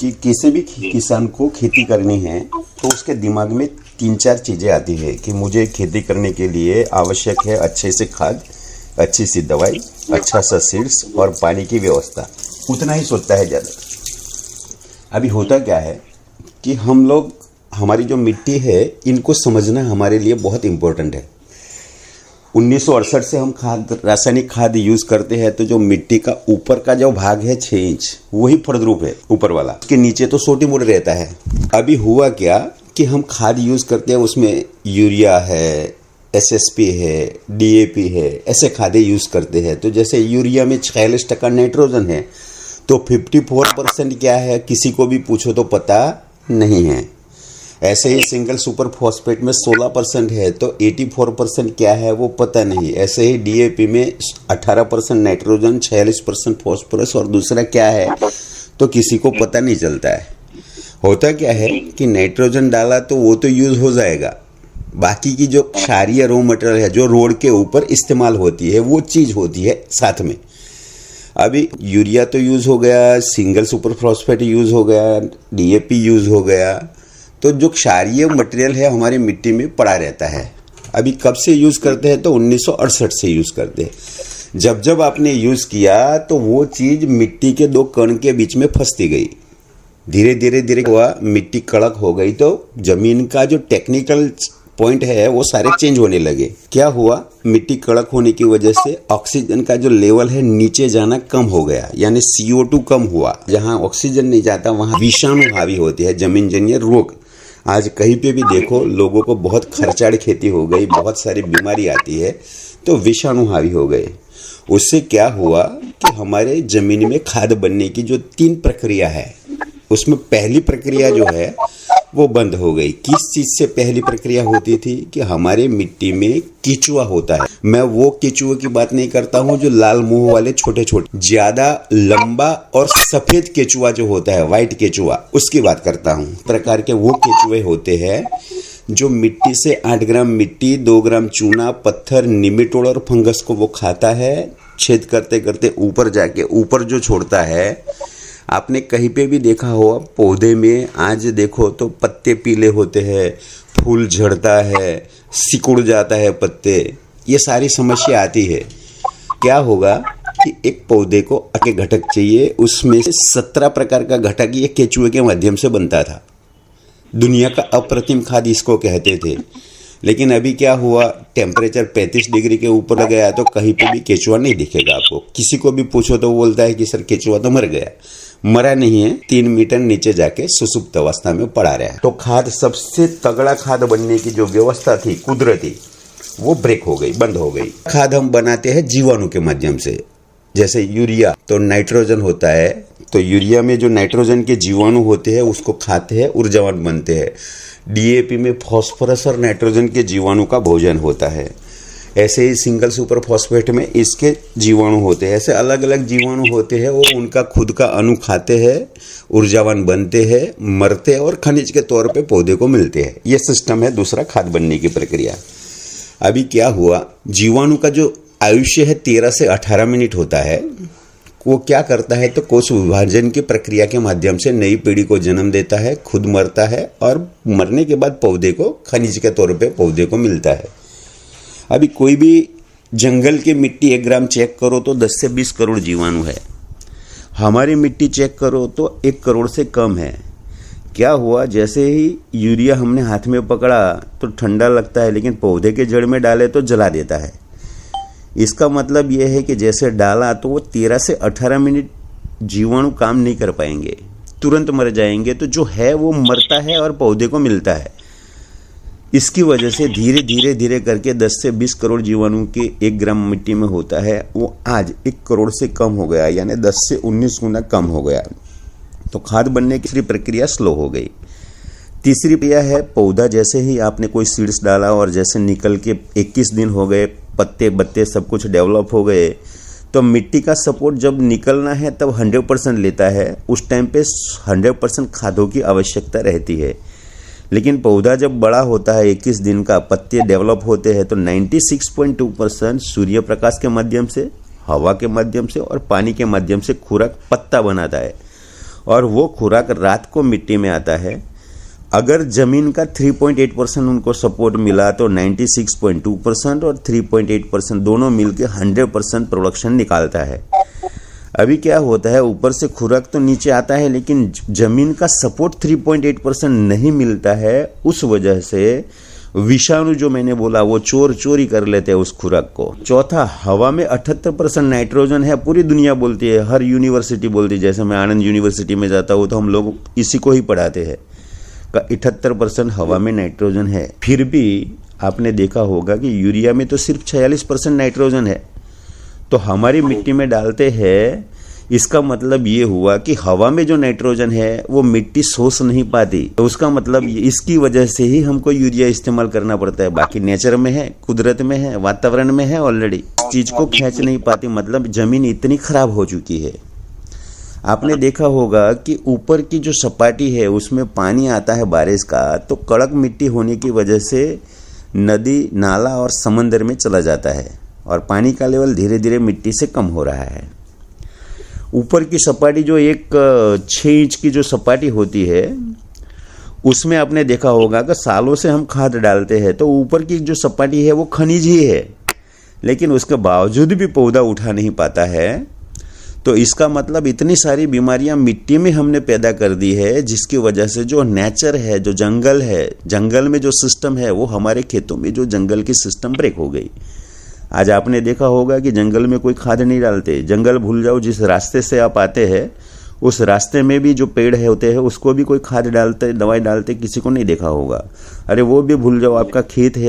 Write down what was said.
कि किसी भी किसान को खेती करनी है तो उसके दिमाग में 3-4 चीज़ें आती है कि मुझे खेती करने के लिए आवश्यक है अच्छे से खाद, अच्छी सी दवाई, अच्छा सा सीड्स और पानी की व्यवस्था। उतना ही सोचता है ज़्यादा। अभी होता क्या है कि हम लोग, हमारी जो मिट्टी है, इनको समझना हमारे लिए बहुत इम्पोर्टेंट है। 1968 से हम रासायनिक खाद यूज़ करते हैं, तो जो मिट्टी का ऊपर का जो भाग है 6 इंच, वही फलद्रुप है ऊपर वाला, उसके नीचे तो छोटी मोटी रहता है। अभी हुआ क्या कि हम खाद यूज़ करते हैं, उसमें यूरिया है, SSP है, DAP है, ऐसे खादें यूज़ करते हैं। तो जैसे यूरिया में 46% नाइट्रोजन है, तो 54% क्या है किसी को भी पूछो तो पता नहीं है। ऐसे ही सिंगल सुपर फॉस्फेट में 16% है, तो 84% क्या है वो पता नहीं। ऐसे ही DAP में 18% नाइट्रोजन, 46% फॉस्फोरस और दूसरा क्या है तो किसी को पता नहीं चलता है। होता क्या है कि नाइट्रोजन डाला तो वो तो यूज़ हो जाएगा, बाकी की जो क्षारीय रॉ मटेरियल है जो रोड के ऊपर इस्तेमाल होती है वो चीज़ होती है साथ में। अभी यूरिया तो यूज़ हो गया, सिंगल सुपर फॉस्फेट यूज़ हो गया, DAP यूज़ हो गया, तो जो क्षारीय मटेरियल है हमारी मिट्टी में पड़ा रहता है। अभी कब से यूज़ करते हैं तो 1968 से यूज़ करते हैं। जब जब आपने यूज़ किया तो वो चीज़ मिट्टी के 2 कण के बीच में फंसती गई। धीरे धीरे हुआ, मिट्टी कड़क हो गई, तो ज़मीन का जो टेक्निकल पॉइंट है वो सारे चेंज होने लगे। क्या हुआ, मिट्टी कड़क होने की वजह से ऑक्सीजन का जो लेवल है नीचे जाना कम हो गया, यानी CO2 कम हुआ। जहाँ ऑक्सीजन नहीं जाता वहाँ विषाणु हावी होती है, जमीन जन्य रोग। आज कहीं पे भी देखो लोगों को बहुत खर्चाड़ खेती हो गई, बहुत सारी बीमारी आती है, तो विषाणु हावी हो गए। उससे क्या हुआ कि हमारे ज़मीन में खाद बनने की जो 3 प्रक्रिया है, उसमें पहली प्रक्रिया जो है वो बंद हो गई। किस चीज़ से पहली प्रक्रिया होती थी कि हमारे मिट्टी में केचुआ होता है। मैं वो केचुए की बात नहीं करता हूँ जो लाल मुंह वाले छोटे छोटे, ज़्यादा लंबा और सफ़ेद केचुआ जो होता है, वाइट केचुआ, उसकी बात करता हूँ। प्रकार के वो केचुए होते हैं जो मिट्टी से 8 ग्राम मिट्टी, 2 ग्राम चूना, पत्थर, निमेटोड और फंगस को वो खाता है। छेद करते करते ऊपर जाके ऊपर जो छोड़ता है, आपने कहीं पे भी देखा हो पौधे में, आज देखो तो पत्ते पीले होते हैं, फूल झड़ता है, सिकुड़ जाता है पत्ते, ये सारी समस्या आती है। क्या होगा कि एक पौधे को आगे घटक चाहिए, उसमें से 17 प्रकार का घटक ये केचुए के माध्यम से बनता था। दुनिया का अप्रतिम खाद इसको कहते थे। लेकिन अभी क्या हुआ, टेम्परेचर 35 डिग्री के ऊपर गया तो कहीं पे भी केचुआ नहीं दिखेगा आपको। किसी को भी पूछो तो वो बोलता है कि सर केचुआ तो मर गया। मरा नहीं है, 3 मीटर नीचे जाके सुसुप्त अवस्था में पड़ा रहा है। तो खाद, सबसे तगड़ा खाद बनने की जो व्यवस्था थी कुदरती, वो ब्रेक हो गई, बंद हो गई। खाद हम बनाते हैं जीवाणु के माध्यम से। जैसे यूरिया तो नाइट्रोजन होता है, तो यूरिया में जो नाइट्रोजन के जीवाणु होते हैं उसको खाते हैं, ऊर्जावान बनते हैं। DAP में फॉस्फोरस और नाइट्रोजन के जीवाणु का भोजन होता है। ऐसे ही सिंगल सुपर फॉस्फेट में इसके जीवाणु होते हैं। ऐसे अलग अलग जीवाणु होते हैं, वो उनका खुद का अणु खाते हैं, ऊर्जावान बनते हैं, मरते हैं और खनिज के तौर पे पौधे को मिलते हैं। ये सिस्टम है दूसरा खाद बनने की प्रक्रिया। अभी क्या हुआ, जीवाणु का जो आयुष्य है 13 से 18 मिनट होता है। वो क्या करता है तो कोश विभाजन की प्रक्रिया के माध्यम से नई पीढ़ी को जन्म देता है, खुद मरता है और मरने के बाद पौधे को खनिज के तौर पे पौधे को मिलता है। अभी कोई भी जंगल की मिट्टी 1 ग्राम चेक करो तो 10 से 20 करोड़ जीवाणु है। हमारी मिट्टी चेक करो तो 1 करोड़ से कम है। क्या हुआ, जैसे ही यूरिया हमने हाथ में पकड़ा तो ठंडा लगता है, लेकिन पौधे के जड़ में डाले तो जला देता है। इसका मतलब यह है कि जैसे डाला तो वो 13 से 18 मिनट जीवाणु काम नहीं कर पाएंगे, तुरंत मर जाएंगे। तो जो है वो मरता है और पौधे को मिलता है। इसकी वजह से धीरे धीरे करके 10 से 20 करोड़ जीवाणु के 1 ग्राम मिट्टी में होता है, वो आज 1 करोड़ से कम हो गया, यानी 10 से 19 गुना कम हो गया। तो खाद बनने की प्रक्रिया स्लो हो गई। तीसरी प्रक्रिया है पौधा, जैसे ही आपने कोई सीड्स डाला और जैसे निकल के 21 दिन हो गए, पत्ते बत्ते सब कुछ डेवलप हो गए, तो मिट्टी का सपोर्ट जब निकलना है तब 100% लेता है। उस टाइम पे 100% खादों की आवश्यकता रहती है। लेकिन पौधा जब बड़ा होता है, 21 दिन का, पत्ते डेवलप होते हैं, तो 96.2% सूर्य प्रकाश के माध्यम से, हवा के माध्यम से और पानी के माध्यम से खुराक पत्ता बनाता है। और वो खुराक रात को मिट्टी में आता है। अगर जमीन का 3.8% उनको सपोर्ट मिला तो 96.2% और 3.8% दोनों मिलके 100% प्रोडक्शन निकालता है। अभी क्या होता है, ऊपर से खुराक तो नीचे आता है लेकिन जमीन का सपोर्ट 3.8% नहीं मिलता है। उस वजह से विषाणु जो मैंने बोला वो चोरी कर लेते हैं उस खुराक को। चौथा, हवा में 78% नाइट्रोजन है। पूरी दुनिया बोलती है, हर यूनिवर्सिटी बोलती है। जैसे मैं आनंद यूनिवर्सिटी में जाता हूँ तो हम लोग इसी को ही पढ़ाते हैं का 78% हवा में नाइट्रोजन है। फिर भी आपने देखा होगा कि यूरिया में तो सिर्फ 46% नाइट्रोजन है। तो हमारी मिट्टी में डालते हैं, इसका मतलब ये हुआ कि हवा में जो नाइट्रोजन है वो मिट्टी सोच नहीं पाती। तो उसका मतलब इसकी वजह से ही हमको यूरिया इस्तेमाल करना पड़ता है। बाकी नेचर में है, कुदरत में है, वातावरण में है ऑलरेडी, इस चीज को खींच नहीं पाती। मतलब जमीन इतनी खराब हो चुकी है। आपने देखा होगा कि ऊपर की जो सपाटी है उसमें पानी आता है बारिश का, तो कड़क मिट्टी होने की वजह से नदी, नाला और समंदर में चला जाता है और पानी का लेवल धीरे धीरे मिट्टी से कम हो रहा है। ऊपर की सपाटी जो एक 6 इंच की जो सपाटी होती है उसमें आपने देखा होगा कि सालों से हम खाद डालते हैं तो ऊपर की जो सपाटी है वो खनिज ही है, लेकिन उसके बावजूद भी पौधा उठा नहीं पाता है। तो इसका मतलब इतनी सारी बीमारियां मिट्टी में हमने पैदा कर दी है, जिसकी वजह से जो नेचर है, जो जंगल है, जंगल में जो सिस्टम है, वो हमारे खेतों में जो जंगल की सिस्टम ब्रेक हो गई। आज आपने देखा होगा कि जंगल में कोई खाद नहीं डालते। जंगल भूल जाओ, जिस रास्ते से आप आते हैं उस रास्ते में भी जो पेड़ है होते हैं उसको भी कोई खाद डालते, दवाई डालते किसी को नहीं देखा होगा। अरे वो भी भूल जाओ, आपका खेत है